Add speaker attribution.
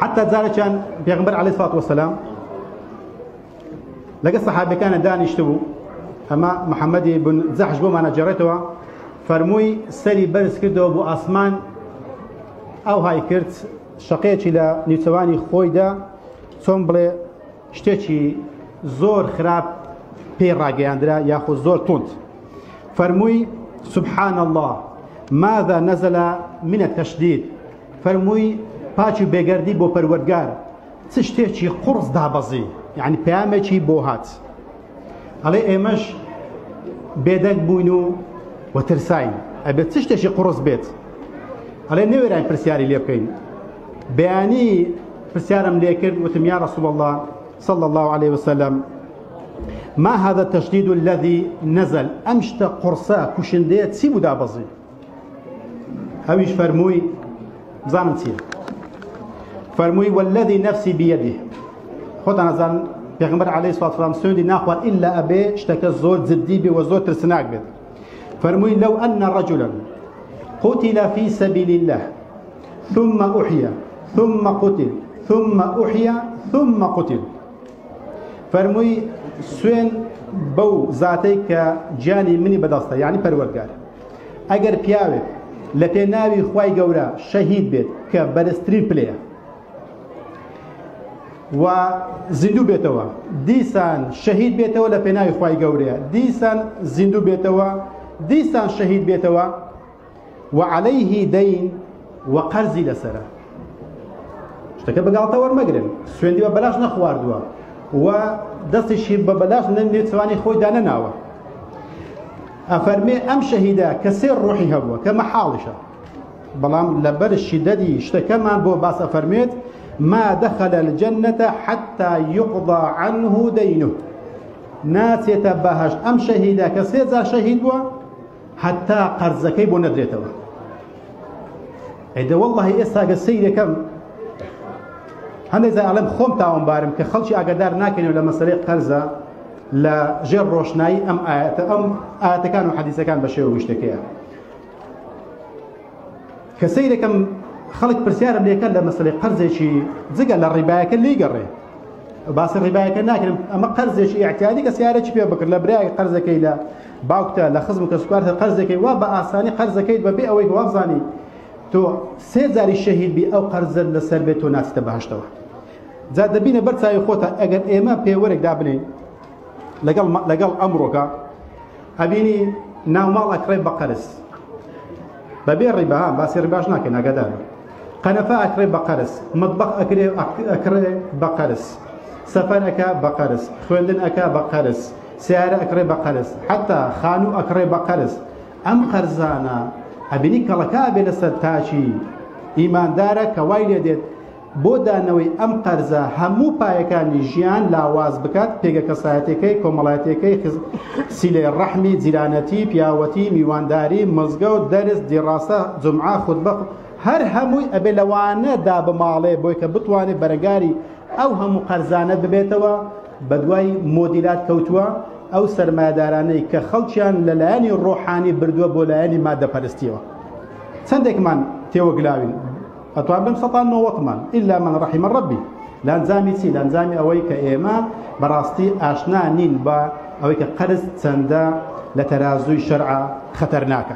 Speaker 1: حتى ذلك كان بيغمبر عليه الصلاة والسلام لقى الصحابة كان دانيشتبو أما محمد بن زحش بو ما نجرته فرموي سري برز كردو بو أسمان أو هاي كرت شقيتش إلى نيوتواني خويدا ثم بلي شتيتشي زور خراب بيراجي عندنا ياخذ زور تونت فرموي سبحان الله ماذا نزل من التشديد فرموي باتشي بيجردي بو پروردگار تشتيتشي قرص دابزي يعني بيامتشي بوهات علي ايمش بيدك بوينو وترساين ابي تشتيتشي قرص بيت علي نويران برسياري ليبكين بياني برسيارم ليكر وتم يا رسول الله صلى الله عليه وسلم ما هذا التشديد الذي نزل أمشت قرصا كشندية سيبو دابزي هاويش فرموي زانتي فرموي والذي نفسي بيده خد أنا زان بيغمبر عليه الصلاة والسلام سندي ناخوان إلا أبي اشتكى الزور زديبي وزور ترسناك بيت فرموي لو أن رجلا قتل في سبيل الله ثم أحيا ثم قتل ثم أحيا ثم قتل فرموي سوين بو ذاتي كجاني مني بدسته يعني پروردگار اگر پیاوه لپناوي خوای گورا شهيد بيت كبرسترين بلاير و زندو بيتوا ديسان شهيد بيتوا لپناوي خوای گورا ديسان زندو بيتوا ديسان شهيد بيتوا وعليه دين وقرض لسرا اشتكى بقالته ورمقرن سوين دي ببلاش نخواردوا و دستشي ببلاش نني ثواني خوي دانا ناوه افرمي ام شهيدا كسير روحي هبوه كمحالشه بلام لبر الشددي اشتكى من بو باس افرميت ما دخل الجنة حتى يقضى عنه دينه ناس يتباهش ام شهيدا كسير ذا شهيد بو حتى قرزكي بو ندريته اذا والله اسا سيدي كم هذا إذا علم خوم تاون بارم كخلشي أقدر ناكن ولا مسألة قرزة لا جر روشناي أم آيات كانوا حديث كان بشيء ويشتكيها كسيدة كم خلق برسيارة بلي كان لمسألة قرزة شيء زقا للرباية كان اللي يقري باس الرباية كان ناكن أما قرزة شيء اعتيادي كسيارة شيء بكر لبراي قرزة كي لا باوكتا لخزم كسكوارة قرزة كي وابا آساني قرزة كي ببيع أويك وابزاني تو سيزاري الشهيد بي أو قرزة لسربيتو ناس تبهشتوا زاد بينا برتاي خوتا اگر ايما بيورك دابني لقال امرك ابيني ناو مال اكري بقرس ببيع ربا بس رباش ناكن اقدر قنفاء اكري بقرس مطبخ اكري بقرس سفر اكا بقرس خوندن اكا بقرس سيارة اكري بقرس حتى خانو اكري بقرس ام قرزانا ابيني كلكا بلسرتاشي ايمان دارك كوايلي ديت بودانوي ام قرزه همو پایکانی ژیان لاواز بکات پێگە کەسایەتەکەی کۆمەڵایەتەکەی سیلەی ڕەحمی جیرانەتی پیاوەتی میوانداری مزگەوت دەرس دیڕاستە جمعە خوتبە هەر هەمووی ئەبێ لەوانە دا بماڵێ بۆی کە بتوانێت بەرەگاری ئەو هەموو قەرزانە ببێتەوە بە دوای مۆدیلات کەوتووە ئەو سەرمایەدارانەی کە خەڵکیان لەلایەنی ڕۆحانی بردووە بۆ لایەنی مادەپەرستیەوە چەندێکمان تێوەگلاوین أتوان بم سطان نوطمان إلا من رحم ربي لانزامي سي لانزامي أويك إيما براستي آشنا نين با أويك قرز تندا لترازوي شرع خطرناك